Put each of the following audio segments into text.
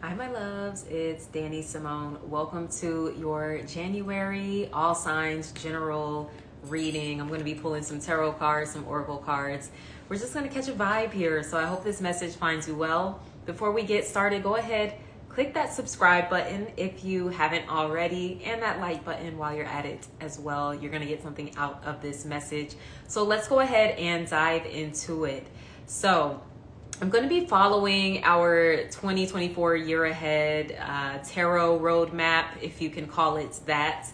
Hi, my loves. It's Danny Simone. Welcome to your January All Signs General reading. I'm going to be pulling some tarot cards, some oracle cards. We're just going to catch a vibe here. So I hope this message finds you well. Before we get started, go ahead, click that subscribe button if you haven't already, and that like button while you're at it as well. You're going to get something out of this message. So let's go ahead and dive into it. So I'm going to be following our 2024 year ahead tarot roadmap, if you can call it that,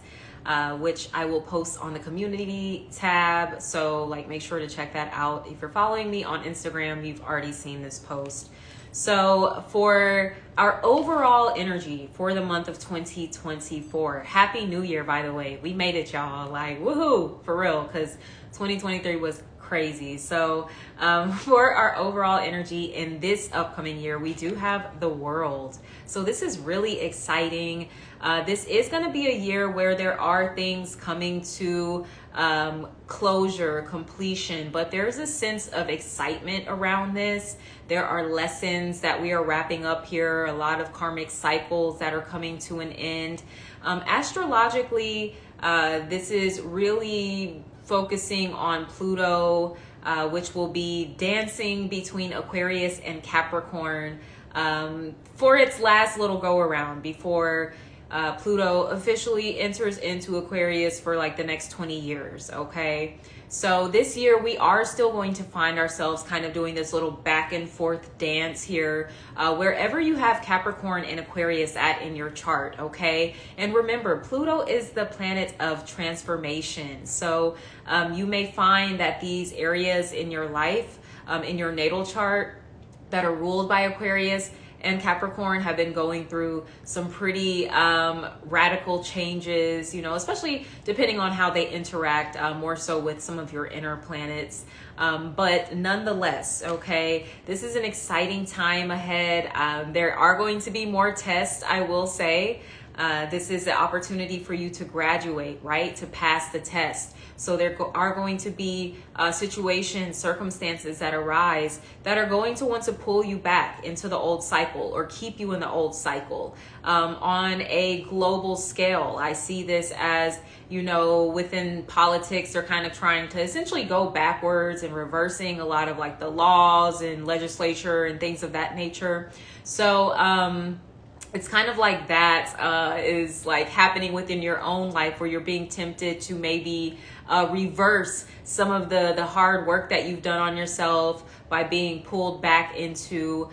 which I will post on the community tab. So make sure to check that out. If you're following me on Instagram, you've already seen this post. So for our overall energy for the month of 2024, Happy New Year, by the way. We made it, y'all. Woohoo, for real, because 2023 was crazy. So for our overall energy in this upcoming year, we do have the World. So this is really exciting. This is going to be a year where there are things coming to closure, completion, but there's a sense of excitement around this. There are lessons that we are wrapping up here, a lot of karmic cycles that are coming to an end. Astrologically, this is really focusing on Pluto, which will be dancing between Aquarius and Capricorn for its last little go around before Pluto officially enters into Aquarius for the next 20 years. Okay, so this year we are still going to find ourselves kind of doing this little back and forth dance here, wherever you have Capricorn and Aquarius at in your chart. Okay, and remember, Pluto is the planet of transformation. So you may find that these areas in your life, in your natal chart, that are ruled by Aquarius and Capricorn have been going through some pretty radical changes, especially depending on how they interact more so with some of your inner planets. But nonetheless, okay, this is an exciting time ahead. There are going to be more tests, I will say. This is the opportunity for you to graduate, right? To pass the test. So there are going to be situations, circumstances that arise that are going to want to pull you back into the old cycle or keep you in the old cycle. On a global scale, I see this as, within politics, they're kind of trying to essentially go backwards and reversing a lot of the laws and legislature and things of that nature. So, it's kind of like that is happening within your own life, where you're being tempted to maybe reverse some of the hard work that you've done on yourself by being pulled back into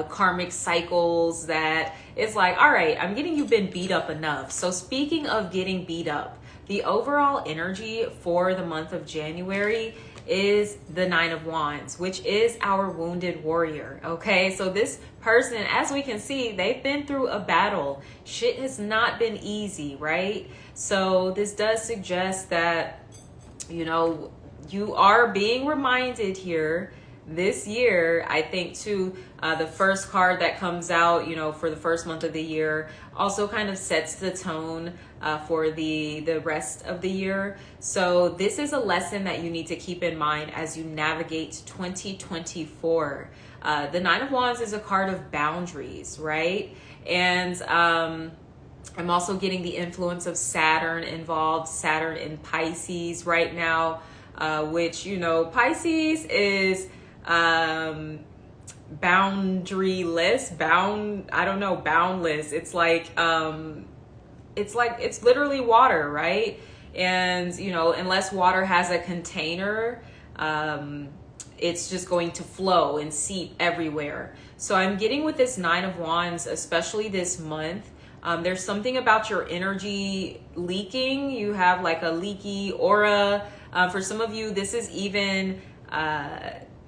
karmic cycles that it's all right, you've been beat up enough. So speaking of getting beat up, the overall energy for the month of January is the Nine of Wands, which is our wounded warrior. Okay, so this person, as we can see, they've been through a battle. Shit has not been easy, right? So this does suggest that, you are being reminded here this year. I think too, the first card that comes out, for the first month of the year also kind of sets the tone for the rest of the year. So this is a lesson that you need to keep in mind as you navigate 2024. The Nine of Wands is a card of boundaries, right? And I'm also getting the influence of Saturn involved, Saturn in Pisces right now, which, Pisces is boundaryless, boundless. It's literally water, right? And, unless water has a container, it's just going to flow and seep everywhere. So I'm getting with this Nine of Wands, especially this month, there's something about your energy leaking. You have a leaky aura. For some of you, this is even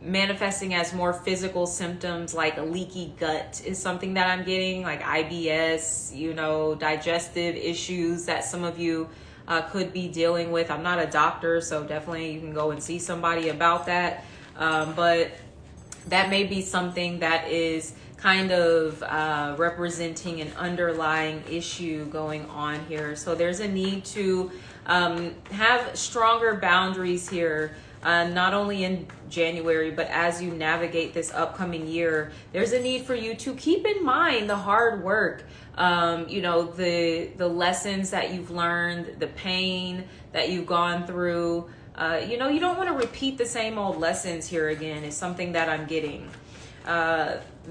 manifesting as more physical symptoms, like a leaky gut is something that I'm getting, like IBS, digestive issues that some of you could be dealing with. I'm not a doctor, so definitely you can go and see somebody about that. But that may be something that is kind of representing an underlying issue going on here. So there's a need to have stronger boundaries here not only in January, but as you navigate this upcoming year, there's a need for you to keep in mind the hard work, you know, the lessons that you've learned, the pain that you've gone through. You know, you don't want to repeat the same old lessons here again, is something that I'm getting.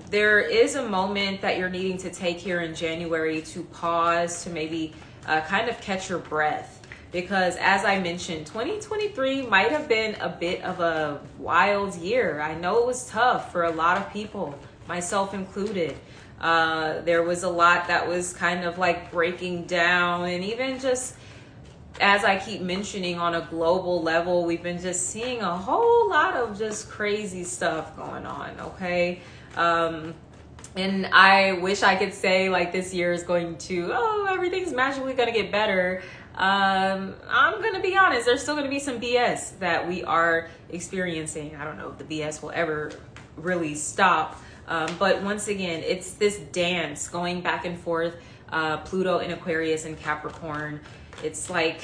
There is a moment that you're needing to take here in January to pause, to maybe kind of catch your breath. Because as I mentioned, 2023 might have been a bit of a wild year. I know it was tough for a lot of people, myself included. There was a lot that was kind of like breaking down, and even just as I keep mentioning, on a global level, we've been just seeing a whole lot of just crazy stuff going on, okay? And I wish I could say like this year is going to, oh, everything's magically going to get better. I'm going to be honest, there's still going to be some BS that we are experiencing. I don't know if the BS will ever really stop. But once again, it's this dance going back and forth, Pluto in Aquarius and Capricorn. It's like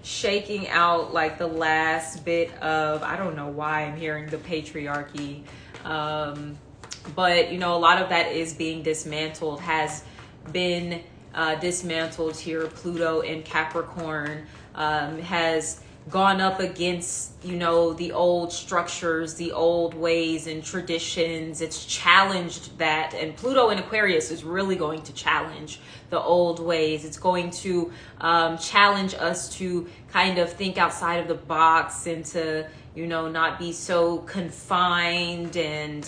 shaking out like the last bit of, I don't know why I'm hearing the patriarchy. But, you know, a lot of that is being dismantled, has been dismantled here. Pluto in Capricorn has gone up against, you know, the old structures, the old ways and traditions. It's challenged that. And Pluto in Aquarius is really going to challenge the old ways. It's going to challenge us to kind of think outside of the box and to, you know, not be so confined and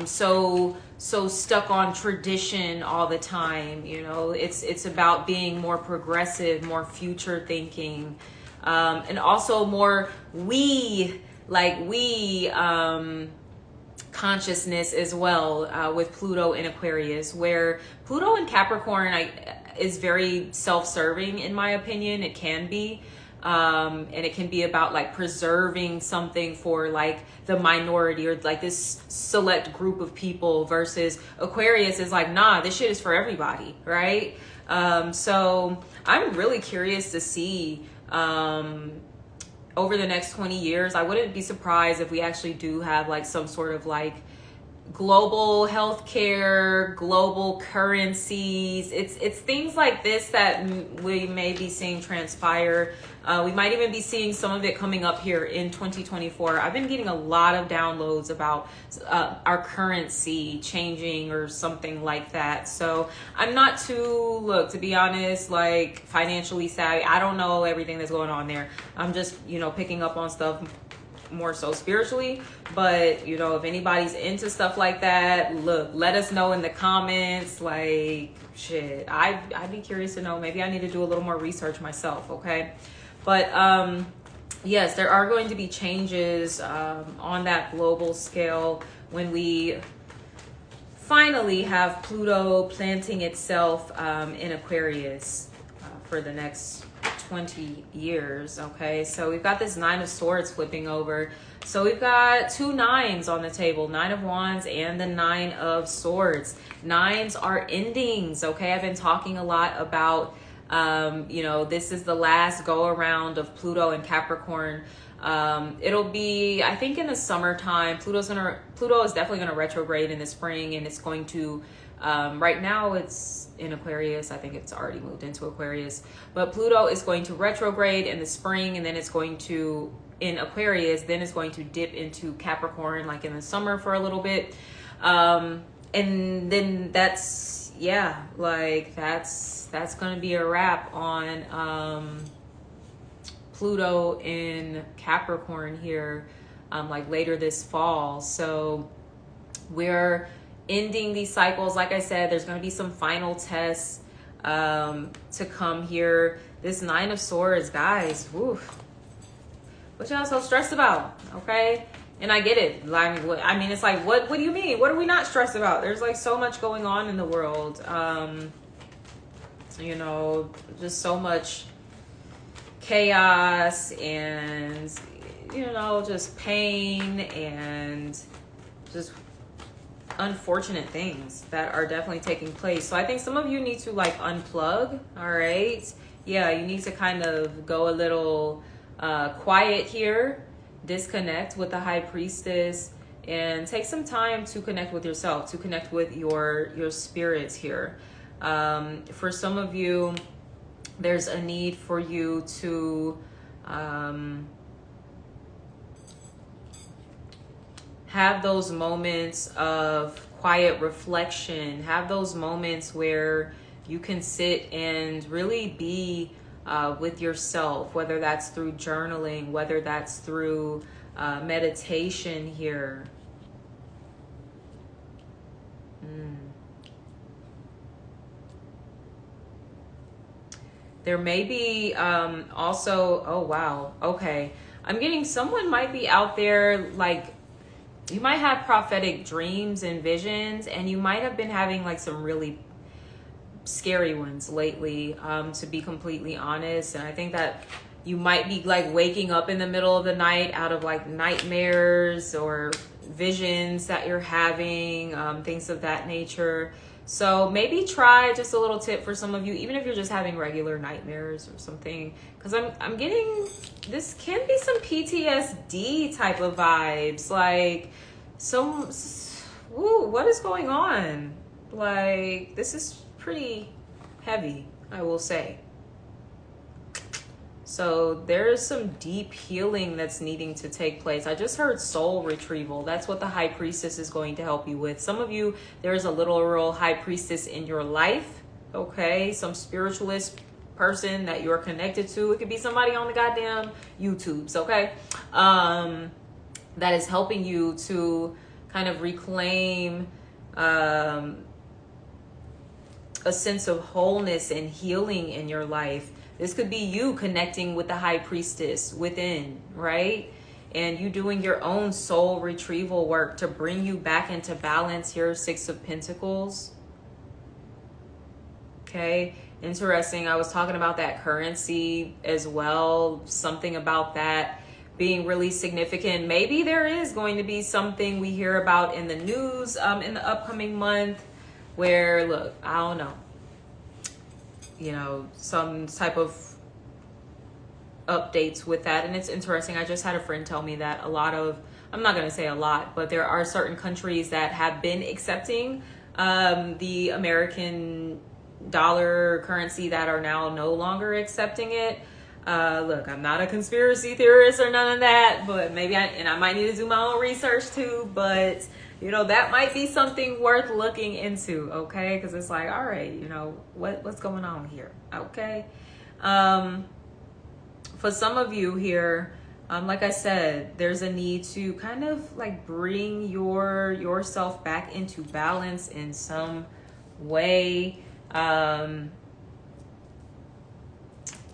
so stuck on tradition all the time. You know, it's about being more progressive, more future thinking, and also more consciousness as well, with Pluto in Aquarius, where Pluto in Capricorn is very self-serving, in my opinion. It can be. And it can be about like preserving something for like the minority or like this select group of people, versus Aquarius is like, nah, this shit is for everybody, right? So I'm really curious to see over the next 20 years. I wouldn't be surprised if we actually do have like some sort of like global healthcare, global currencies. It's things like this that we may be seeing transpire. We might even be seeing some of it coming up here in 2024. I've been getting a lot of downloads about our currency changing or something like that. So I'm not too, to be honest, like financially savvy. I don't know everything that's going on there. I'm just, you know, picking up on stuff more so spiritually. But, you know, if anybody's into stuff like that, let us know in the comments. Like, shit, I'd be curious to know. Maybe I need to do a little more research myself, okay? But yes, there are going to be changes on that global scale when we finally have Pluto planting itself in Aquarius for the next 20 years. Okay, so we've got this Nine of Swords flipping over. So we've got two nines on the table, Nine of Wands and the Nine of Swords. Nines are endings. Okay, I've been talking a lot about you know, this is the last go around of Pluto and Capricorn. It'll be, I think, in the summertime. Pluto is definitely going to retrograde in the spring, and it's going to, right now it's in Aquarius. I think it's already moved into Aquarius, but Pluto is going to retrograde in the spring, and then it's going to, in Aquarius, then it's going to dip into Capricorn like in the summer for a little bit. And then that's, yeah, like that's going to be a wrap on Pluto in Capricorn here, like later this fall. So we're ending these cycles. Like I said, there's going to be some final tests to come here. This Nine of Swords, guys, woof. What y'all so stressed about? Okay. And I get it. I mean, it's like, what do you mean? What are we not stressed about? There's like so much going on in the world. You know, just so much chaos and, you know, just pain and just unfortunate things that are definitely taking place. So I think some of you need to like unplug. All right. Yeah. You need to kind of go a little quiet here, disconnect with the High Priestess, and take some time to connect with yourself, to connect with your spirits here. For some of you, there's a need for you to have those moments of quiet reflection, have those moments where you can sit and really be with yourself, whether that's through journaling, whether that's through meditation here. There may be also, oh wow, okay. I'm getting someone might be out there, like you might have prophetic dreams and visions, and you might have been having like some really scary ones lately, to be completely honest. And I think that you might be like waking up in the middle of the night out of like nightmares or visions that you're having, things of that nature. So maybe try, just a little tip for some of you, even if you're just having regular nightmares or something, because I'm getting, this can be some PTSD type of vibes, like what is going on? Like, this is pretty heavy, I will say. So there is some deep healing that's needing to take place. I just heard soul retrieval. That's what the High Priestess is going to help you with. Some of you, there's a literal High Priestess in your life, okay? Some spiritualist person that you're connected to. It could be somebody on the goddamn YouTubes, okay? That is helping you to kind of reclaim a sense of wholeness and healing in your life. This could be you connecting with the High Priestess within, right? And you doing your own soul retrieval work to bring you back into balance. Here, Six of Pentacles. Okay, interesting. I was talking about that currency as well. Something about that being really significant. Maybe there is going to be something we hear about in the news in the upcoming month where, look, I don't know, you know, some type of updates with that. And it's interesting. I just had a friend tell me that a lot of, I'm not going to say a lot, but there are certain countries that have been accepting the American dollar currency that are now no longer accepting it. Look, I'm not a conspiracy theorist or none of that, but maybe I might need to do my own research too, but you know, that might be something worth looking into, okay? Because it's like, all right, you know, what's going on here, okay? For some of you here, like I said, there's a need to kind of like bring yourself back into balance in some way.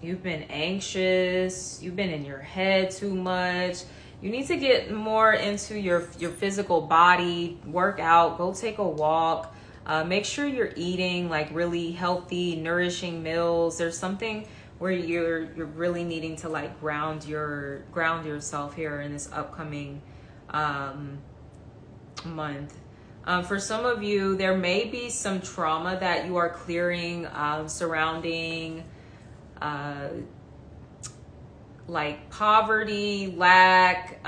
You've been anxious, you've been in your head too much. You need to get more into your physical body, work out, go take a walk. Make sure you're eating like really healthy, nourishing meals. There's something where you're really needing to like ground yourself here in this upcoming month. For some of you, there may be some trauma that you are clearing surrounding like poverty, lack,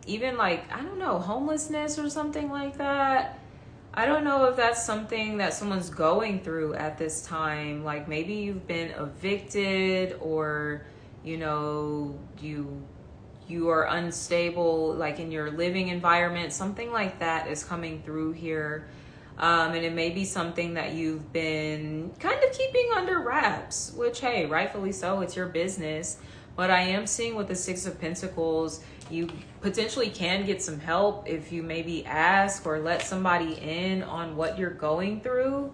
even like, I don't know, homelessness or something like that. I don't know if that's something that someone's going through at this time. Like maybe you've been evicted, or, you know, you are unstable, like in your living environment. Something like that is coming through here. And it may be something that you've been kind of keeping under wraps, which, hey, rightfully so, it's your business. But I am seeing with the Six of Pentacles, you potentially can get some help if you maybe ask or let somebody in on what you're going through.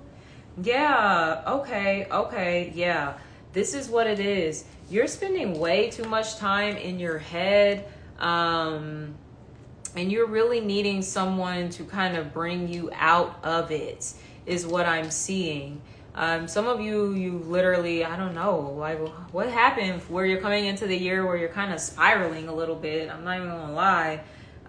Yeah, okay, yeah. This is what it is. You're spending way too much time in your head, and you're really needing someone to kind of bring you out of it, is what I'm seeing. Some of you literally, I don't know, like what happened where you're coming into the year where you're kind of spiraling a little bit. I'm not even gonna lie.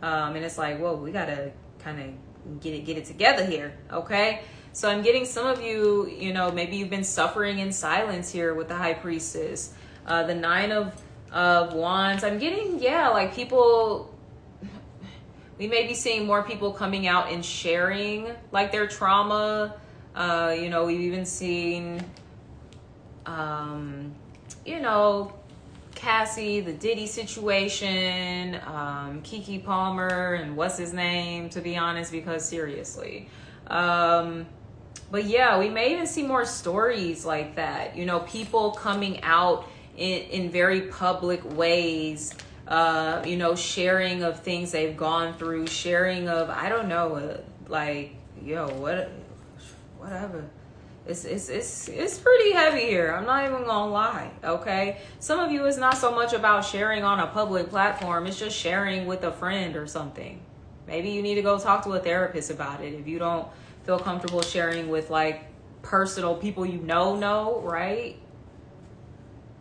And it's like, whoa, we gotta kind of get it together here, okay? So I'm getting some of you, you know, maybe you've been suffering in silence here with the High Priestess. The Nine of of Wands. I'm getting, yeah, like people, we may be seeing more people coming out and sharing like their trauma. You know, we've even seen, you know, Cassie, the Diddy situation, Keke Palmer, and what's his name, to be honest, because seriously. But yeah, we may even see more stories like that. You know, people coming out in very public ways, you know, sharing of things they've gone through, sharing of, I don't know, like, yo, whatever. It's pretty heavy here. I'm not even gonna lie, okay? Some of you, it's not so much about sharing on a public platform. It's just sharing with a friend or something. Maybe you need to go talk to a therapist about it if you don't feel comfortable sharing with like personal people you know, right?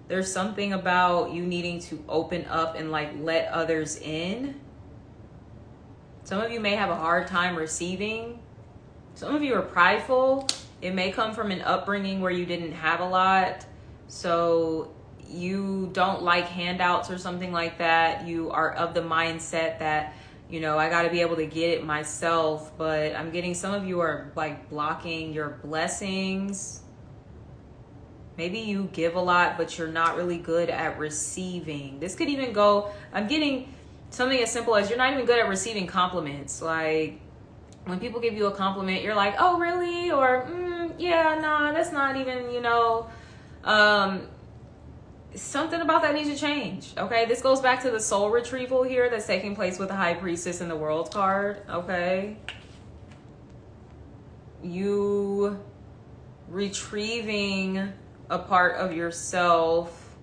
There's something about you needing to open up and like let others in. Some of you may have a hard time receiving. Some of you are prideful. It may come from an upbringing where you didn't have a lot, so you don't like handouts or something like that. You are of the mindset that, you know, I got to be able to get it myself. But I'm getting some of you are like blocking your blessings. Maybe you give a lot, but you're not really good at receiving. This could even go, I'm getting something as simple as you're not even good at receiving compliments. Like when people give you a compliment, you're like, oh, really? Or, yeah, no, that's not even, you know, something about that needs to change. Okay, this goes back to the soul retrieval here that's taking place with the High Priestess and the World card. Okay, you retrieving a part of yourself,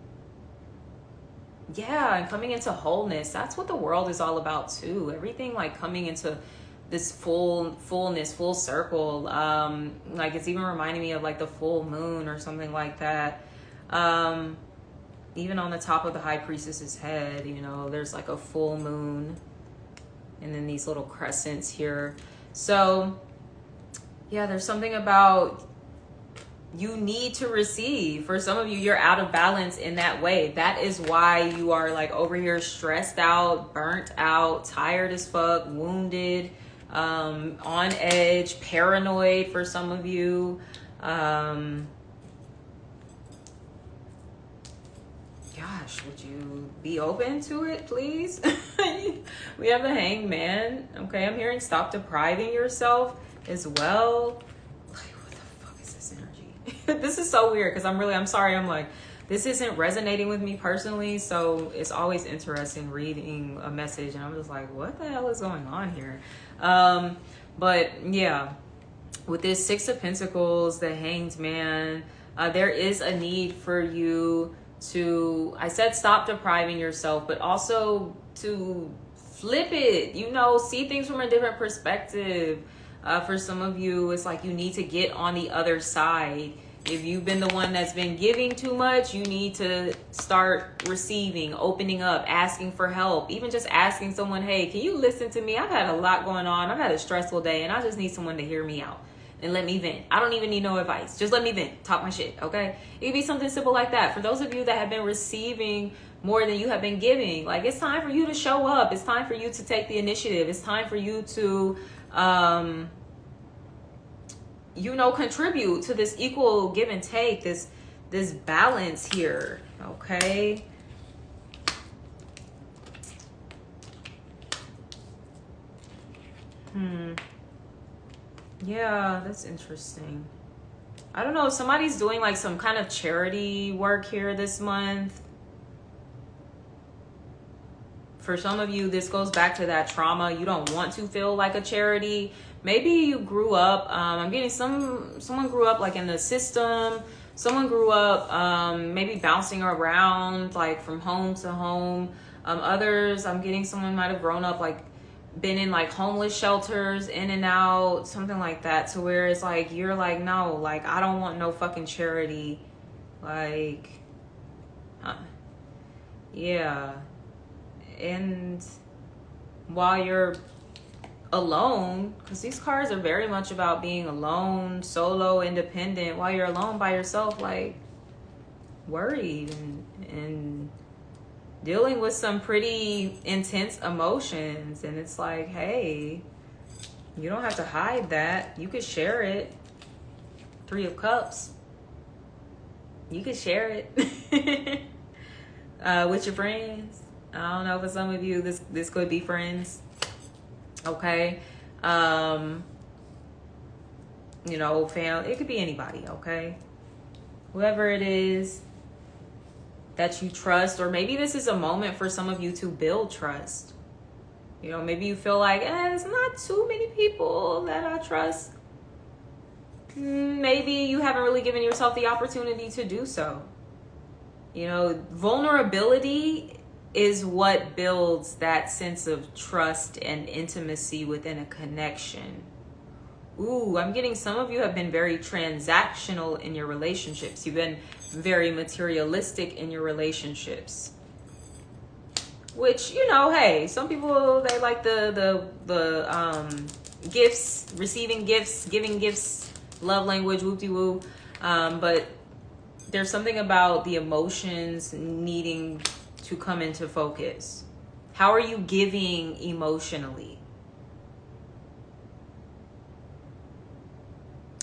yeah, and coming into wholeness. That's what the world is all about too. Everything like coming into this fullness, full circle. Like it's even reminding me of like the full moon or something like that. Even on the top of the High Priestess's head, you know, there's like a full moon and then these little crescents here. So yeah, there's something about you need to receive. For some of you, you're out of balance in that way. That is why you are like over here stressed out, burnt out, tired as fuck, wounded, on edge, paranoid for some of you. Gosh, would you be open to it, please? We have the Hangman. Okay, I'm hearing stop depriving yourself as well. Like, what the fuck is this energy? This is so weird because I'm sorry. I'm like, this isn't resonating with me personally. So it's always interesting reading a message and I'm just like, what the hell is going on here? But yeah, with this Six of Pentacles, the Hanged Man, there is a need for you to, I said stop depriving yourself, but also to flip it, you know, see things from a different perspective. For some of you, it's like you need to get on the other side. If you've been the one that's been giving too much, you need to start receiving, opening up, asking for help. Even just asking someone, hey, can you listen to me? I've had a lot going on. I've had a stressful day and I just need someone to hear me out and let me vent. I don't even need no advice. Just let me vent. Talk my shit, okay? It could be something simple like that. For those of you that have been receiving more than you have been giving, like it's time for you to show up. It's time for you to take the initiative. It's time for you to, you know, contribute to this equal give and take, this balance here, okay? Yeah, that's interesting. I don't know if somebody's doing like some kind of charity work here this month. For some of you, this goes back to that trauma. You don't want to feel like a charity. Maybe you grew up, I'm getting someone grew up like in the system. Someone grew up maybe bouncing around like from home to home. Others, I'm getting someone might have grown up like been in like homeless shelters, in and out, something like that, to where it's like you're like, no, like I don't want no fucking charity. Like, yeah. And while you're alone, because these cards are very much about being alone, solo, independent, while you're alone by yourself, like worried and dealing with some pretty intense emotions. And it's like, hey, you don't have to hide that. You could share it. 3 of Cups. You could share it with your friends. I don't know, for some of you, this could be friends. Okay. You know, fam, it could be anybody, okay? Whoever it is that you trust, or maybe this is a moment for some of you to build trust. You know, maybe you feel like, it's not too many people that I trust. Maybe you haven't really given yourself the opportunity to do so. You know, vulnerability is what builds that sense of trust and intimacy within a connection. Ooh, I'm getting some of you have been very transactional in your relationships. You've been very materialistic in your relationships. Which, you know, hey, some people, they like the gifts, receiving gifts, giving gifts, love language, whoop-de-woo. But there's something about the emotions needing to come into focus. How are you giving emotionally?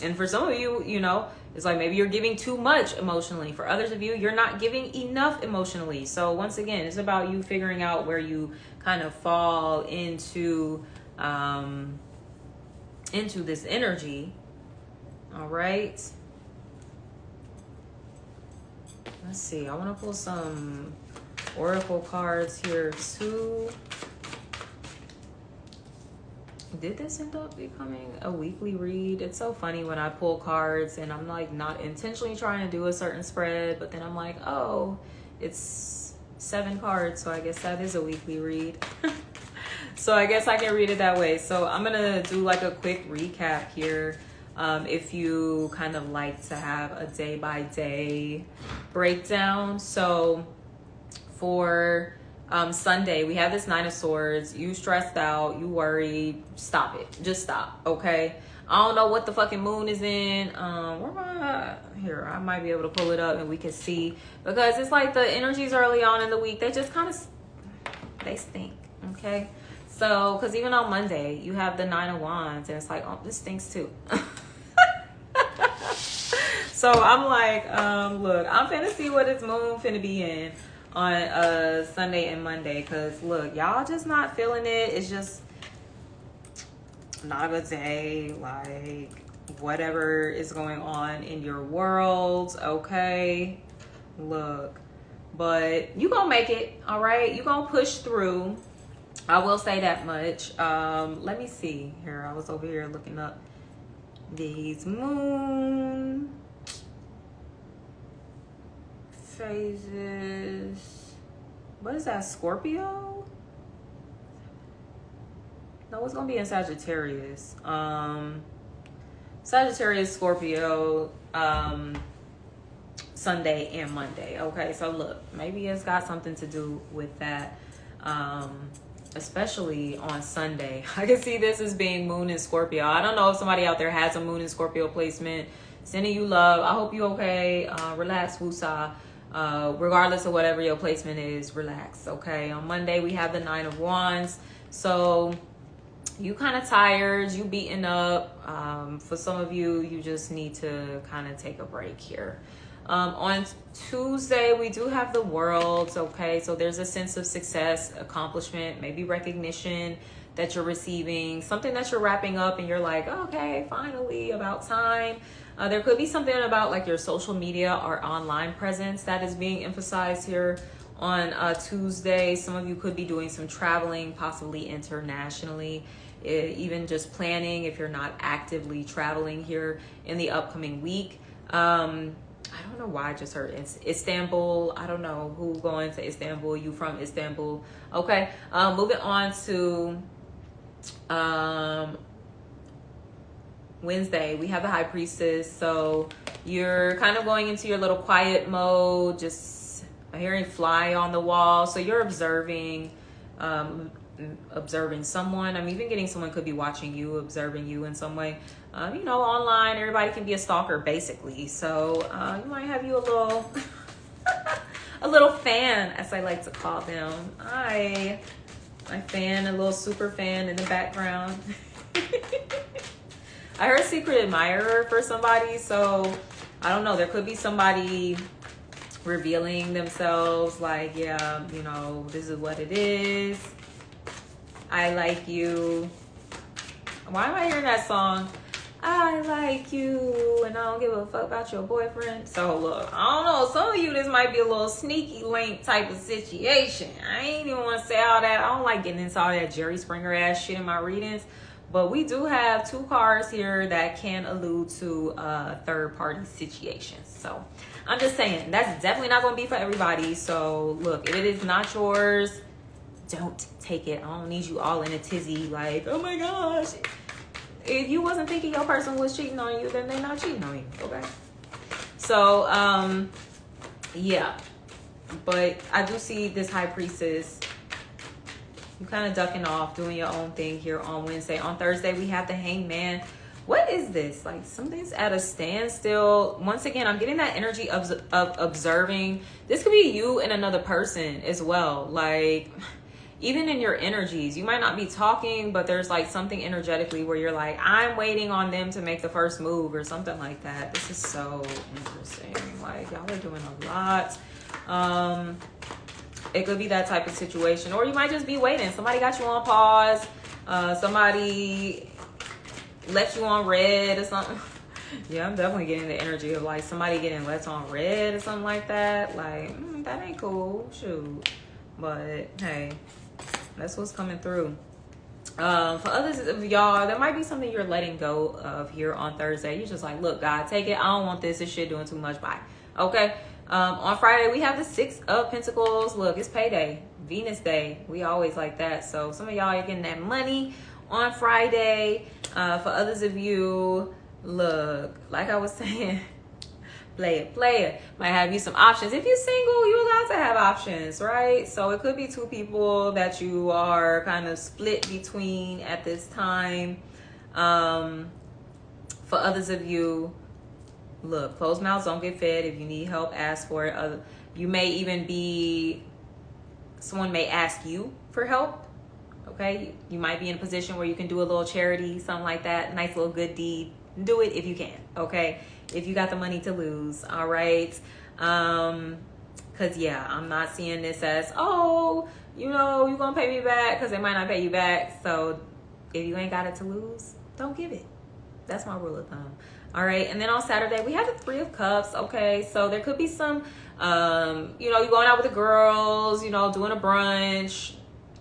And for some of you, you know, it's like maybe you're giving too much emotionally. For others of you, you're not giving enough emotionally. So once again, it's about you figuring out where you kind of fall into this energy. All right. Let's see. I want to pull some oracle cards here too. Did this end up becoming a weekly read? It's so funny when I pull cards and I'm like not intentionally trying to do a certain spread, but then I'm like, oh, it's 7 cards, so I guess that is a weekly read. So I guess I can read it that way. So I'm gonna do like a quick recap here. If you kind of like to have a day-by-day breakdown. So for Sunday, we have this 9 of Swords. You stressed out, you worried, stop it. Just stop, okay? I don't know what the fucking moon is in. Where am I? Here, I might be able to pull it up and we can see. Because it's like the energies early on in the week, they just kind of, they stink, okay? So, because even on Monday, you have the 9 of Wands and it's like, oh, this stinks too. So I'm like, look, I'm finna see what this moon finna be in on Sunday and Monday, because look, y'all just not feeling it. It's just not a good day, like whatever is going on in your world, okay? Look, but you gonna make it, all right? You gonna push through. I will say that much. Let me see here. I was over here looking up these moon phases. What is that, Scorpio? No, it's gonna be in Sagittarius. Sagittarius, Scorpio, Sunday and Monday. Okay, so look, maybe it's got something to do with that. Especially on Sunday. I can see this as being moon in Scorpio. I don't know if somebody out there has a moon in Scorpio placement. Sending you love. I hope you okay. Relax, woosah. Regardless of whatever your placement is, relax, okay? On Monday, we have the 9 of Wands. So you kind of tired, you beaten up. For some of you, you just need to kind of take a break here. On Tuesday, we do have the World, okay? So there's a sense of success, accomplishment, maybe recognition that you're receiving, something that you're wrapping up and you're like, okay, finally, about time. There could be something about like your social media or online presence that is being emphasized here on Tuesday. Some of you could be doing some traveling, possibly internationally, even just planning if you're not actively traveling here in the upcoming week. I don't know why I just heard Istanbul. I don't know who going to Istanbul. You from Istanbul. Okay. Moving on to Wednesday. We have the High Priestess. So you're kind of going into your little quiet mode. Just hearing fly on the wall. So you're observing someone. I'm even getting someone could be watching you, observing you in some way. You know, online, everybody can be a stalker basically. So you might have you a little a little fan, as I like to call them. My fan, a little super fan in the background. I heard secret admirer for somebody, so I don't know. There could be somebody revealing themselves like, yeah, you know, this is what it is. I like you. Why am I hearing that song? I like you and I don't give a fuck about your boyfriend. So look, I don't know, some of you, this might be a little sneaky link type of situation. I ain't even want to say all that. I don't like getting into all that Jerry Springer ass shit in my readings. But we do have 2 cards here that can allude to third party situations. So I'm just saying, that's definitely not going to be for everybody. So look, if it is not yours, don't take it. I don't need you all in a tizzy like, oh my gosh. If you wasn't thinking your person was cheating on you, then they're not cheating on you, okay? So, yeah. But I do see this high priestess. You kind of ducking off, doing your own thing here on Wednesday. On Thursday, we have the hangman. What is this? Like, something's at a standstill. Once again, I'm getting that energy of observing. This could be you and another person as well. Like, even in your energies, you might not be talking, but there's like something energetically where you're like, I'm waiting on them to make the first move or something like that. This is so interesting. Like, y'all are doing a lot. It could be that type of situation, or you might just be waiting. Somebody got you on pause. Somebody left you on red or something. Yeah, I'm definitely getting the energy of like somebody getting left on red or something like that. Like, that ain't cool. Shoot. But hey, that's what's coming through. For others of y'all, there might be something you're letting go of here on Thursday. You're just like, look, God, take it. I don't want this. This shit doing too much. Bye. Okay. On Friday, we have the 6 of Pentacles. Look, it's payday. Venus day. We always like that. So some of y'all are getting that money on Friday. For others of you, look, like I was saying, player might have you some options. If you're single, you're allowed to have options, right? So it could be 2 people that you are kind of split between at this time. For others of you, look, closed mouths don't get fed. If you need help, ask for it. You may even be, someone may ask you for help. Okay, you might be in a position where you can do a little charity, something like that, nice little good deed. Do it if you can. Okay, if you got the money to lose. All right. Because yeah, I'm not seeing this as, oh, you know, you're gonna pay me back, because they might not pay you back. So if you ain't got it to lose, don't give it. That's my rule of thumb. All right. And then on Saturday, we have the 3 of Cups. Okay. So there could be some, you know, you're going out with the girls, you know, doing a brunch,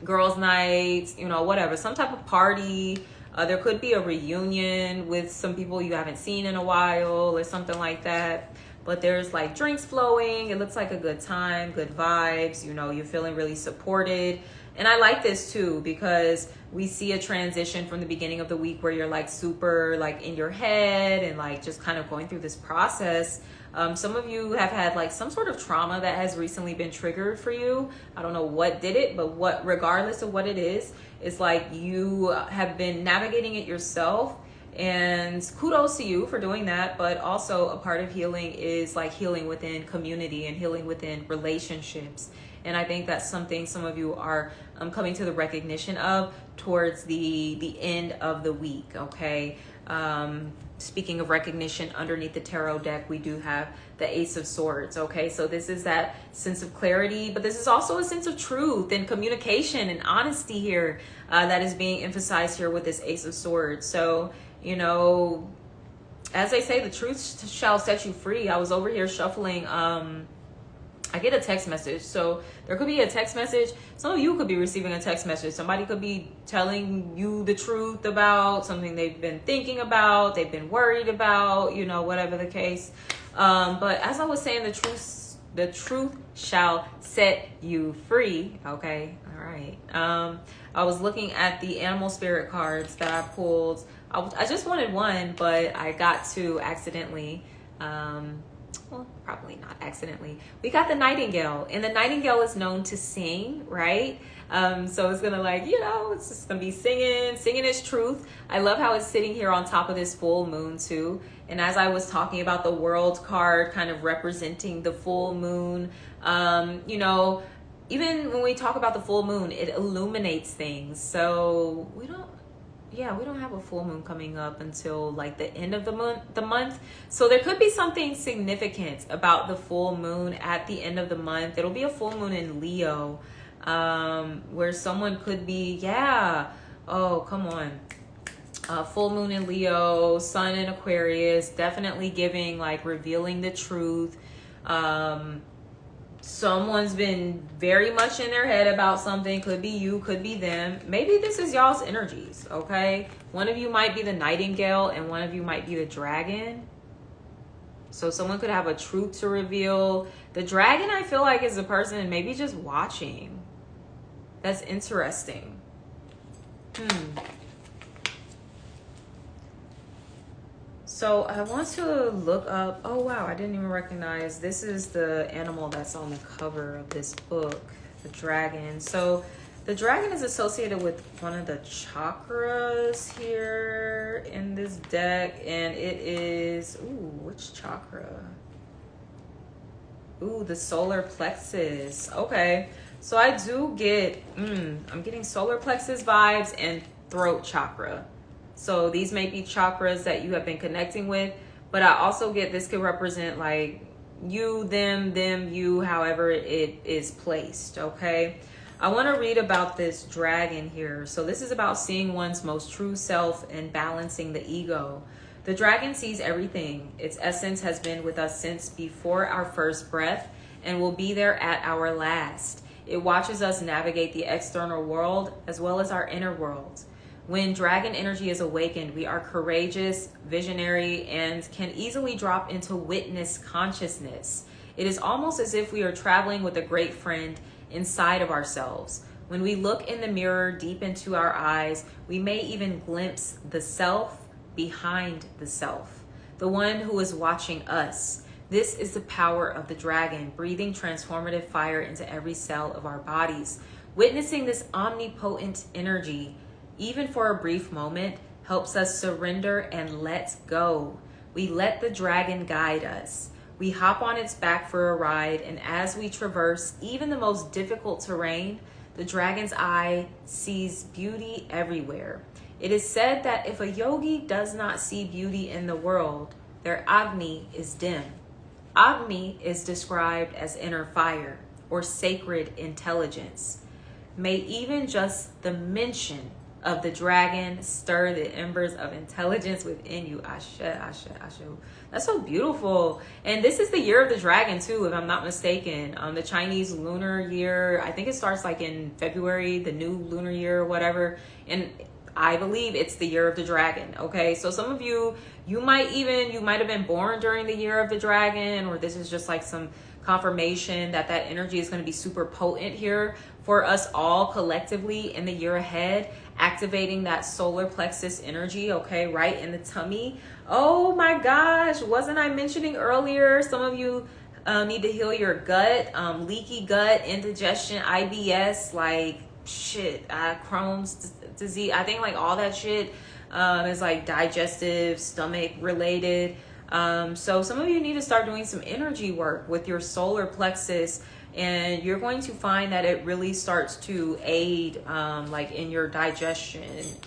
girls' night, you know, whatever, some type of party. There could be a reunion with some people you haven't seen in a while or something like that. But there's like drinks flowing. It looks like a good time, good vibes. You know, you're feeling really supported. And I like this too, because we see a transition from the beginning of the week where you're like super like in your head and like just kind of going through this process. Some of you have had like some sort of trauma that has recently been triggered for you. I don't know what did it, but what, regardless of what it is, it's like you have been navigating it yourself. And kudos to you for doing that. But also a part of healing is like healing within community and healing within relationships. And I think that's something some of you are coming to the recognition of towards the end of the week, okay? Speaking of recognition, underneath the tarot deck, we do have the Ace of Swords, okay? So this is that sense of clarity, but this is also a sense of truth and communication and honesty here that is being emphasized here with this Ace of Swords. So, you know, as they say, the truth shall set you free. I was over here shuffling, I get a text message. So there could be a text message. Some of you could be receiving a text message. Somebody could be telling you the truth about something they've been thinking about, they've been worried about, you know, whatever the case. But as I was saying, the truth shall set you free. Okay. All right. I was looking at the animal spirit cards that I pulled. I just wanted one, but I got 2 accidentally. Well, probably not accidentally. We got the nightingale, and the nightingale is known to sing, right? So it's gonna, like, you know, it's just gonna be singing its truth. I love how it's sitting here on top of this full moon too. And as I was talking about the world card kind of representing the full moon, you know, even when we talk about the full moon, it illuminates things. So we don't have a full moon coming up until like the end of the month. So there could be something significant about the full moon at the end of the month. It'll be a full moon in Leo, where someone could be, oh, come on. Full moon in Leo, sun in Aquarius, definitely giving, like, revealing the truth. Someone's been very much in their head about something. Could be you, could be them. Maybe this is y'all's energies, okay? One of you might be the nightingale and one of you might be the dragon. So someone could have a truth to reveal. The dragon, I feel like, is a person maybe just watching. That's interesting. So I want to look up, oh wow, I didn't even recognize, this is the animal that's on the cover of this book, the dragon. So the dragon is associated with one of the chakras here in this deck, and it is, which chakra? The solar plexus. Okay, so I do get, I'm getting solar plexus vibes and throat chakra. So these may be chakras that you have been connecting with, but I also get this could represent like you, them, you, however it is placed, okay? I want to read about this dragon here. So this is about seeing one's most true self and balancing the ego. The dragon sees everything. Its essence has been with us since before our first breath and will be there at our last. It watches us navigate the external world as well as our inner world. When dragon energy is awakened, we are courageous, visionary, and can easily drop into witness consciousness. It is almost as if we are traveling with a great friend inside of ourselves. When we look in the mirror deep into our eyes, we may even glimpse the self behind the self, the one who is watching us. This is the power of the dragon, breathing transformative fire into every cell of our bodies. Witnessing this omnipotent energy, even for a brief moment, helps us surrender and let go. We let the dragon guide us. We hop on its back for a ride, and as we traverse even the most difficult terrain, the dragon's eye sees beauty everywhere. It is said that if a yogi does not see beauty in the world, their Agni is dim. Agni is described as inner fire or sacred intelligence. May even just the mention of the dragon stir the embers of intelligence within you. Ashe, ashe, ashe. That's so beautiful. And this is the year of the dragon too, if I'm not mistaken. The Chinese lunar year, I think it starts like in February, the new lunar year or whatever. And I believe it's the year of the dragon. Okay, so some of you, you might have been born during the year of the dragon, or this is just like some confirmation that that energy is going to be super potent here for us all collectively in the year ahead, activating that solar plexus energy, okay, right in the tummy. Oh my gosh, wasn't I mentioning earlier, some of you need to heal your gut, leaky gut, indigestion, IBS, like shit, Crohn's disease. I think like all that shit is like digestive, stomach related. So some of you need to start doing some energy work with your solar plexus, and you're going to find that it really starts to aid like in your digestion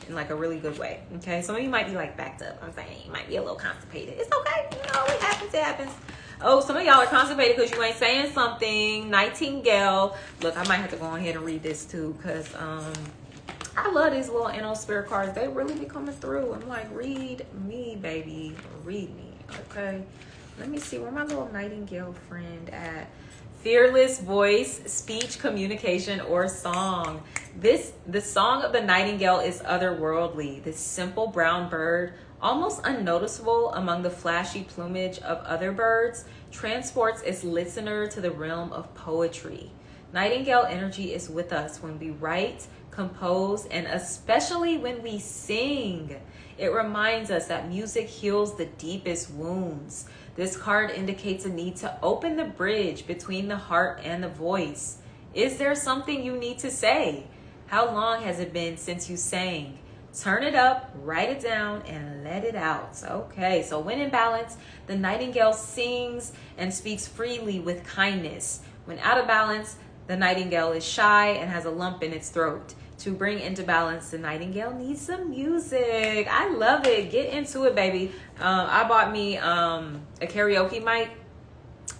in like a really good way. Okay, some of you might be like backed up. I'm saying you might be a little constipated. It's okay, you know, it happens. Oh, some of y'all are constipated because you ain't saying something. Nightingale. Look, I might have to go ahead and read this too, because I love these little NO spirit cards. They really be coming through. I'm like, read me, baby. Read me. Okay, let me see where my little nightingale friend at. Fearless voice, speech, communication, or song. The song of the nightingale is otherworldly. This simple brown bird, almost unnoticeable among the flashy plumage of other birds, transports its listener to the realm of poetry. Nightingale energy is with us when we write, compose, and especially when we sing. It reminds us that music heals the deepest wounds. This card indicates a need to open the bridge between the heart and the voice. Is there something you need to say? How long has it been since you sang? Turn it up, write it down, and let it out. Okay, so when in balance, the nightingale sings and speaks freely with kindness. When out of balance, the nightingale is shy and has a lump in its throat. To bring into balance, the nightingale needs some music. I love it. Get into it, baby. I bought me a karaoke mic,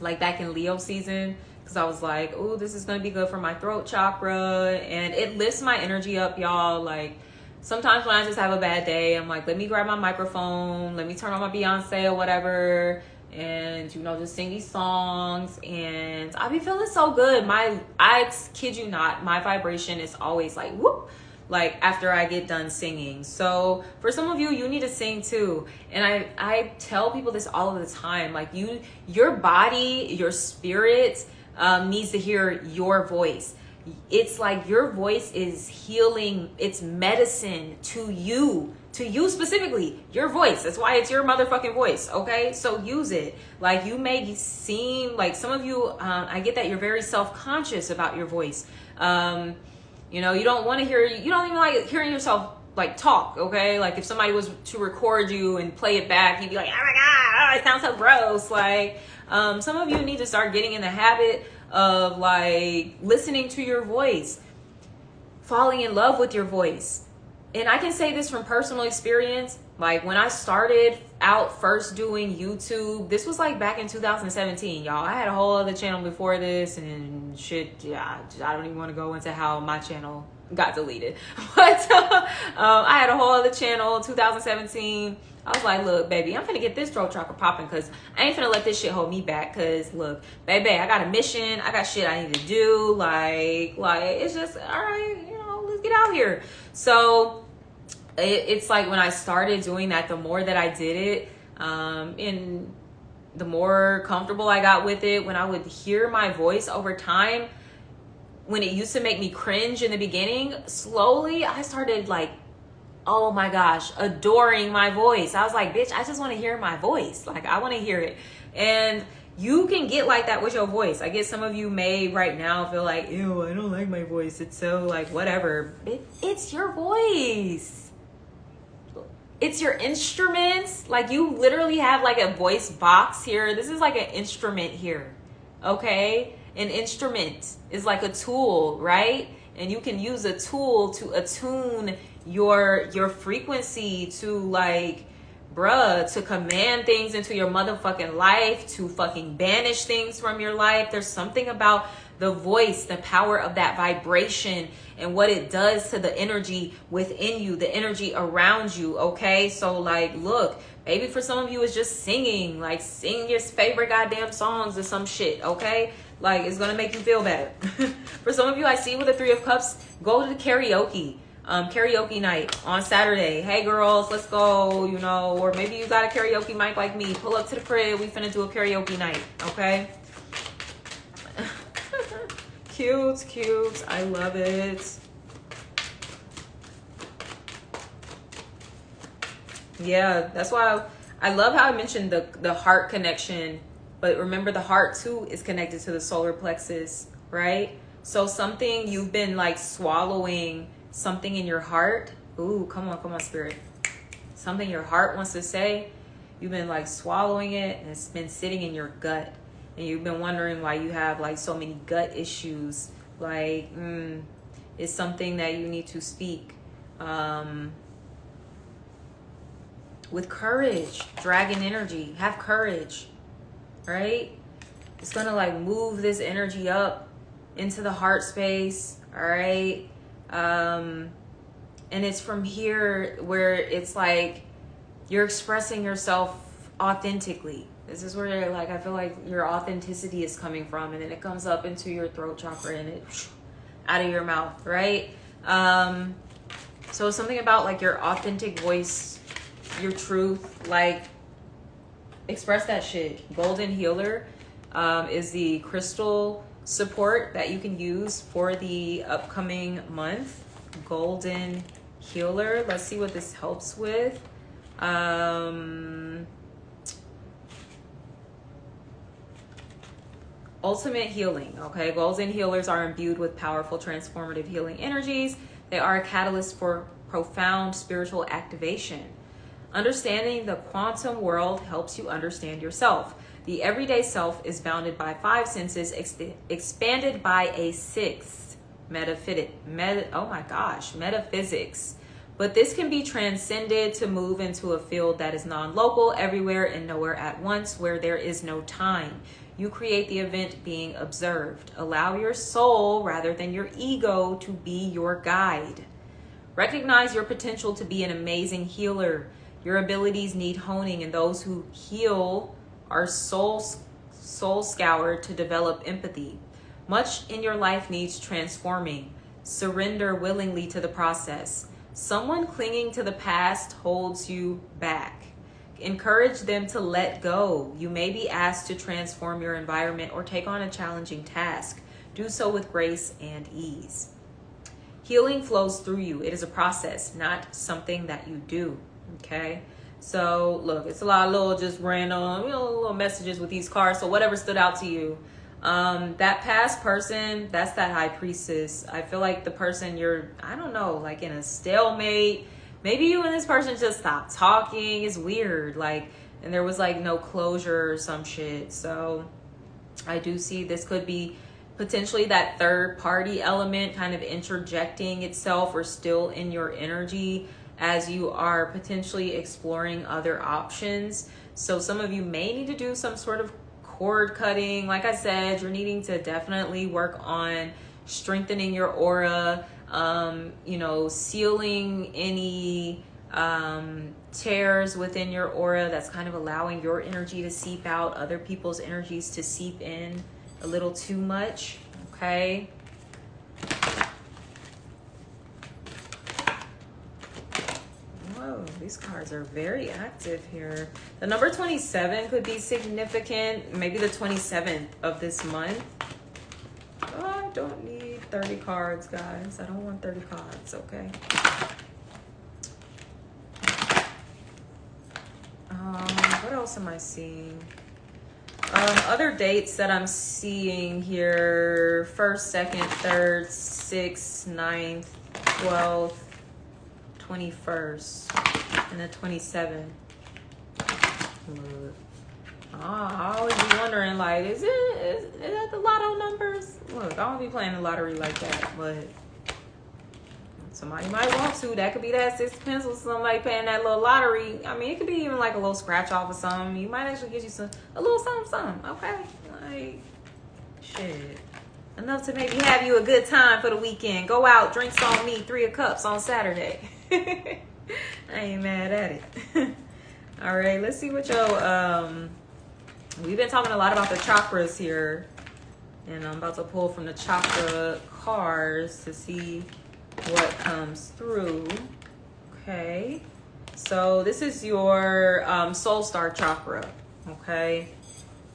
like back in Leo season, because I was like, oh, this is going to be good for my throat chakra. And it lifts my energy up, y'all. Like, sometimes when I just have a bad day, I'm like, let me grab my microphone, let me turn on my Beyonce or whatever, and, you know, just sing these songs, and I be feeling so good. I kid you not, my vibration is always like, whoop, like after I get done singing. So for some of you, you need to sing too. And I tell people this all of the time, like your body, your spirit needs to hear your voice. It's like your voice is healing. It's medicine to you specifically, your voice. That's why it's your motherfucking voice. Okay, so use it. Like, you may seem like, some of you, I get that you're very self-conscious about your voice. You know, you don't want to hear, you don't even like hearing yourself like talk. Okay, like if somebody was to record you and play it back, you'd be like, oh my god, it sounds so gross. Like, some of you need to start getting in the habit of like listening to your voice, falling in love with your voice. And I can say this from personal experience. Like, when I started out first doing YouTube, this was like back in 2017, y'all. I had a whole other channel before this and shit. Yeah, I don't even want to go into how my channel got deleted. But I had a whole other channel in 2017. I was like, look, baby, I'm finna get this throat chakra popping, because I ain't finna let this shit hold me back. Because, look, baby, I got a mission. I got shit I need to do. Like it's just, all right, you know, let's get out here. So it's like, when I started doing that, the more that I did it, and the more comfortable I got with it, when I would hear my voice over time, when it used to make me cringe in the beginning, slowly I started like, oh my gosh, adoring my voice. I was like, bitch, I just want to hear my voice. Like, I want to hear it. And you can get like that with your voice. I guess some of you may right now feel like, ew, I don't like my voice. It's so like whatever. It's your voice. It's your instruments. Like, you literally have like a voice box here. This is like an instrument here. Okay? An instrument is like a tool, right? And you can use a tool to attune your frequency to, like, bruh, to command things into your motherfucking life, to fucking banish things from your life. There's something about the voice, the power of that vibration, and what it does to the energy within you, the energy around you. Okay, so like, look, maybe for some of you it's just singing, like sing your favorite goddamn songs or some shit. Okay, like, it's gonna make you feel better. For some of you, I see with the 3 of Cups, go to the karaoke night on Saturday. Hey girls, let's go, you know. Or maybe you got a karaoke mic like me, pull up to the crib, we finna do a karaoke night. Okay. Cute, I love it. Yeah, that's why I love how I mentioned the heart connection. But remember, the heart too is connected to the solar plexus, right? So something you've been like swallowing, something in your heart. Ooh, come on, spirit. Something your heart wants to say. You've been like swallowing it, and it's been sitting in your gut. And you've been wondering why you have like so many gut issues. Like, it's something that you need to speak. With courage, dragon energy, have courage. Right? It's gonna like move this energy up into the heart space. All right. And it's from here where it's like you're expressing yourself authentically. This is where like I feel like your authenticity is coming from, and then it comes up into your throat chakra and it out of your mouth, right? So something about like your authentic voice, your truth, like, express that shit. Golden Healer is the crystal support that you can use for the upcoming month. golden healer. Let's see what this helps with. Ultimate healing. Okay, golden healers are imbued with powerful transformative healing energies. They are a catalyst for profound spiritual activation. Understanding the quantum world helps you understand yourself. The everyday self is bounded by 5 senses, expanded by a 6th, metaphysics. But this can be transcended to move into a field that is non-local, everywhere and nowhere at once, where there is no time. You create the event being observed. Allow your soul, rather than your ego, to be your guide. Recognize your potential to be an amazing healer. Your abilities need honing, and those who heal are soul scoured to develop empathy. Much in your life needs transforming. Surrender willingly to the process. Someone clinging to the past holds you back. Encourage them to let go. You may be asked to transform your environment or take on a challenging task. Do so with grace and ease. Healing flows through you. It is a process, not something that you do. Okay? So, look, it's a lot of little just random, little messages with these cards. So, whatever stood out to you. That past person, that's that high priestess. I feel like the person you're, I don't know, like in a stalemate. Maybe you and this person just stopped talking. It's weird. Like, and there was like no closure or some shit. So, I do see this could be potentially that third party element kind of interjecting itself or still in your energy as you are potentially exploring other options. So some of you may need to do some sort of cord cutting. Like I said, you're needing to definitely work on strengthening your aura, sealing any tears within your aura that's kind of allowing your energy to seep out, other people's energies to seep in a little too much. Okay. These cards are very active here. The number 27 could be significant. Maybe the 27th of this month. Oh, I don't need 30 cards, guys. I don't want 30 cards, okay? What else am I seeing? Other dates that I'm seeing here. 1st, 2nd, 3rd, 6th, 9th, 12th, 21st, and the 27th. Look. I always be wondering, like, is that the lotto numbers? Look, I don't be playing the lottery like that, but somebody might want to. That could be that 6 pencils, somebody paying that little lottery. I mean, it could be even like a little scratch off or something. You might actually get you a little something, okay? Like, shit. Enough to maybe have you a good time for the weekend. Go out, drinks on me, 3 of cups on Saturday. I ain't mad at it. All right, let's see what we've been talking a lot about the chakras here. And I'm about to pull from the chakra cards to see what comes through. Okay. So this is your soul star chakra. Okay.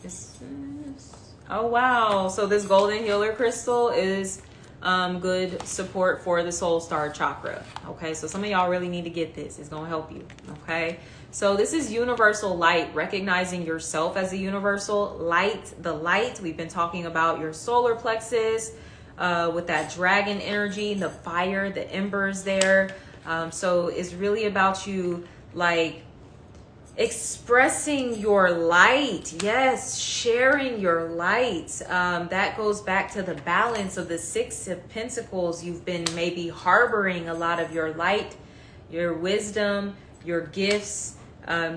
This is, oh wow. So this golden healer crystal is good support for the soul star chakra. Okay. So some of y'all really need to get this. It's gonna help you. Okay. So this is universal light, recognizing yourself as a universal light. The light, we've been talking about your solar plexus with that dragon energy, the fire, the embers there. So it's really about you like expressing your light. Yes, sharing your light. That goes back to the balance of the 6 of Pentacles. You've been maybe harboring a lot of your light, your wisdom, your gifts,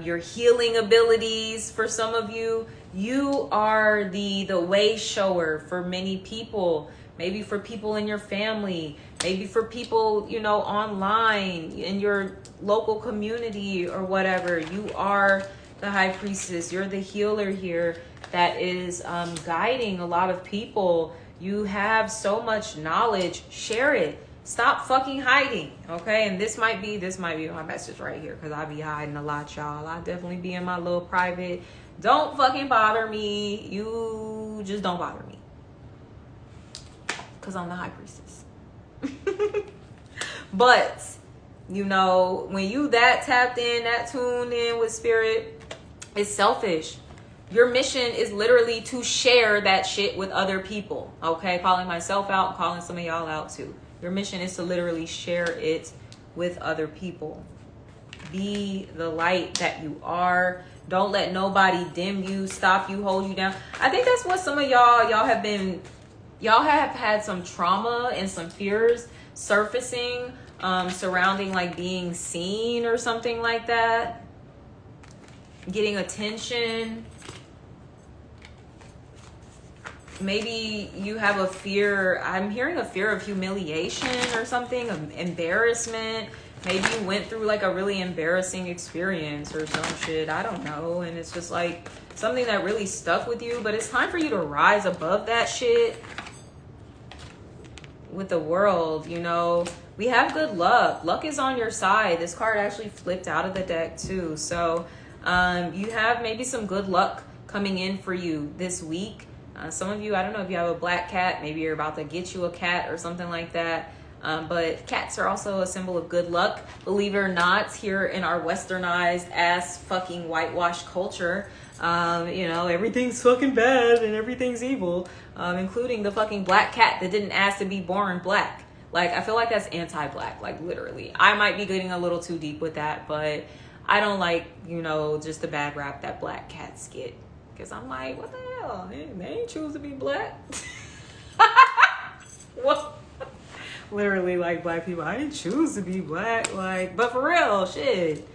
your healing abilities. For some of you, you are the way shower for many people. Maybe for people in your family, maybe for people, online in your local community or whatever. You are the high priestess. You're the healer here that is guiding a lot of people. You have so much knowledge. Share it. Stop fucking hiding, okay? And this might be my message right here, because I be hiding a lot, y'all. I definitely be in my little private. Don't fucking bother me. You just don't bother me, because I'm the high priestess. But, you know, when you that tapped in, that tuned in with spirit, it's selfish. Your mission is literally to share that shit with other people. Okay, calling myself out, calling some of y'all out too. Your mission is to literally share it with other people. Be the light that you are. Don't let nobody dim you, stop you, hold you down. I think that's what some of y'all have had some trauma and some fears surfacing surrounding like being seen or something like that. Getting attention. Maybe you have a fear. I'm hearing a fear of humiliation or something, of embarrassment. Maybe you went through like a really embarrassing experience or some shit. I don't know. And it's just like something that really stuck with you. But it's time for you to rise above that shit with the world. You know, we have good luck. Luck is on your side. This card actually flipped out of the deck too. So you have maybe some good luck coming in for you this week. Some of you, I don't know if you have a black cat, maybe you're about to get you a cat or something like that. But cats are also a symbol of good luck. Believe it or not, here in our westernized ass fucking whitewash culture, you know, everything's fucking bad and everything's evil, including the fucking black cat that didn't ask to be born black. Like, I feel like that's anti-black, like literally. I might be getting a little too deep with that, but I don't like, you know, just the bad rap that black cats get. Because I'm like, what the hell? They ain't choose to be black. What? Literally, like, black people, I didn't choose to be black. Like, but for real, shit.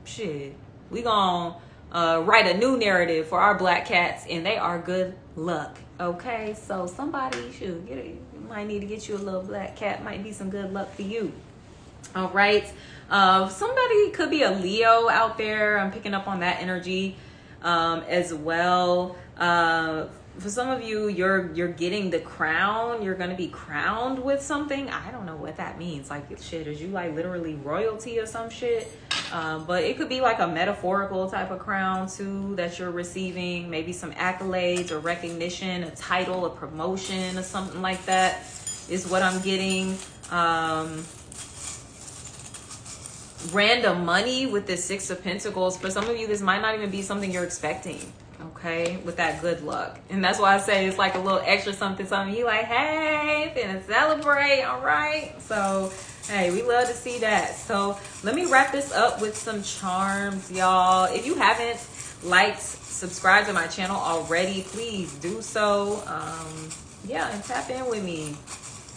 Shit. We gonna write a new narrative for our black cats, and they are good luck. Okay? So somebody should get it. You might need to get you a little black cat. Might be some good luck for you. All right. Somebody could be a Leo out there. I'm picking up on that energy as well. For some of you, you're getting the crown. You're gonna be crowned with something. I don't know what that means. Like, shit, is you like literally royalty or some shit? But it could be like a metaphorical type of crown too that you're receiving. Maybe some accolades or recognition, a title, a promotion, or something like that is what I'm getting. Random money with the Six of Pentacles. For some of you, this might not even be something you're expecting. Okay, with that good luck. And that's why I say it's like a little extra something. You like, hey, finna celebrate. All right. So, hey, we love to see that. So let me wrap this up with some charms, y'all. If you haven't liked, subscribed to my channel already, please do so. Yeah, and tap in with me.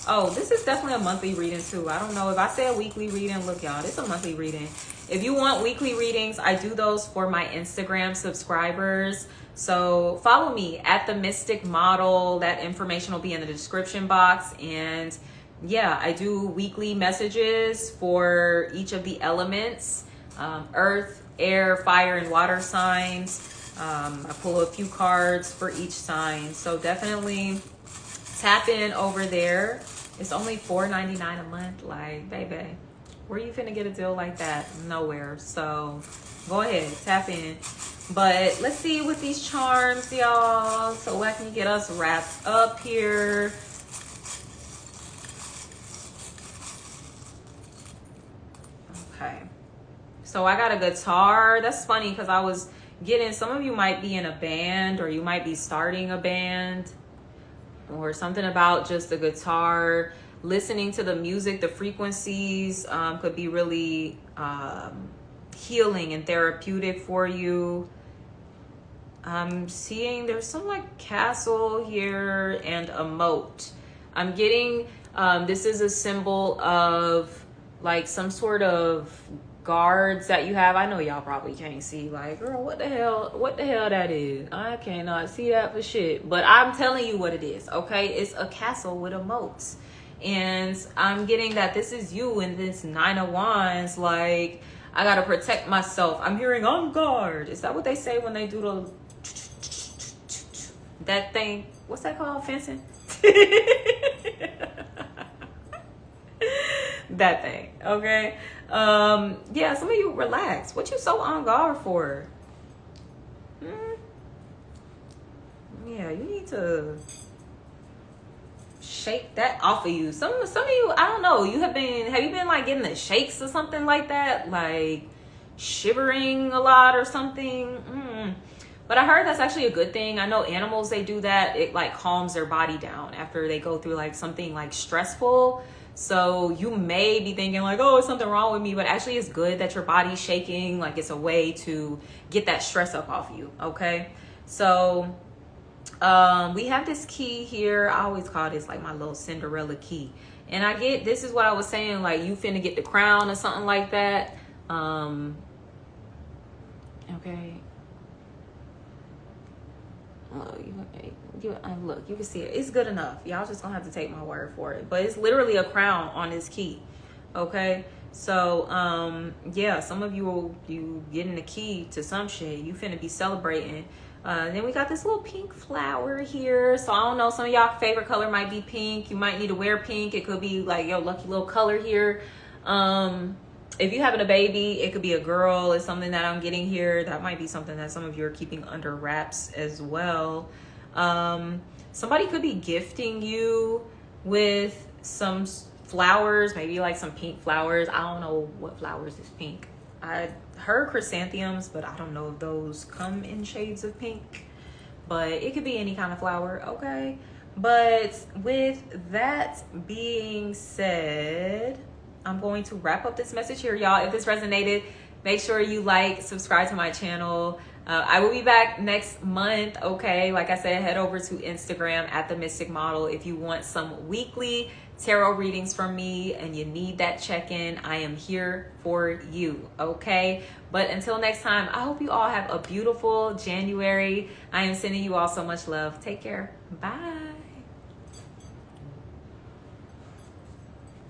Oh, this is definitely a monthly reading too. I don't know if I say a weekly reading. Look, y'all, it's a monthly reading. If you want weekly readings, I do those for my Instagram subscribers. So follow me at the Mystic Model. That information will be in the description box. And yeah, I do weekly messages for each of the elements, earth, air, fire, and water signs. I pull a few cards for each sign. So definitely tap in over there. It's only $4.99 a month. Like, baby, where you finna get a deal like that? Nowhere. So go ahead, tap in. But let's see with these charms, y'all, so I can get us wrapped up here. Okay. So I got a guitar. That's funny because I was getting, some of you might be in a band or you might be starting a band, or something about just the guitar. Listening to the music, the frequencies could be really healing and therapeutic for you. I'm seeing there's some like castle here and a moat. I'm getting, this is a symbol of like some sort of guards that you have. I know y'all probably can't see, like, girl, what the hell that is? I cannot see that for shit, but I'm telling you what it is. Okay, it's a castle with a moat, and I'm getting that this is you in this Nine of Wands. Like, I gotta protect myself. I'm hearing on guard. Is that what they say when they do the that thing? What's that called? Fencing. That thing. Okay. Yeah, some of you relax. What you so on guard for? Yeah, you need to shake that off of you. Some of you, I don't know, have you been like getting the shakes or something like that, like shivering a lot or something? But I heard that's actually a good thing. I know animals, they do that. It like calms their body down after they go through like something like stressful. So you may be thinking like, oh, is something wrong with me? But actually it's good that your body's shaking. Like it's a way to get that stress up off you. Okay. So we have this key here. I always call this like my little Cinderella key. And I get, this is what I was saying, like you finna get the crown or something like that. Okay. Look, you can see it. It's good enough. Y'all just gonna have to take my word for it. But it's literally a crown on this key. Okay. So yeah, some of you getting the key to some shit. You finna be celebrating. Then we got this little pink flower here. So I don't know, some of y'all favorite color might be pink. You might need to wear pink. It could be like your lucky little color here. If you're having a baby, it could be a girl. It's something that I'm getting here. That might be something that some of you are keeping under wraps as well. Somebody could be gifting you with some flowers, maybe like some pink flowers. I don't know what flowers is pink. I heard chrysanthemums, but I don't know if those come in shades of pink. But it could be any kind of flower, okay? But with that being said, I'm going to wrap up this message here, y'all. If this resonated, make sure you like, subscribe to my channel. I will be back next month, okay? Like I said, head over to Instagram at themysticmodel if you want some weekly tarot readings from me and you need that check-in. I am here for you, okay? But until next time, I hope you all have a beautiful January. I am sending you all so much love. Take care. Bye.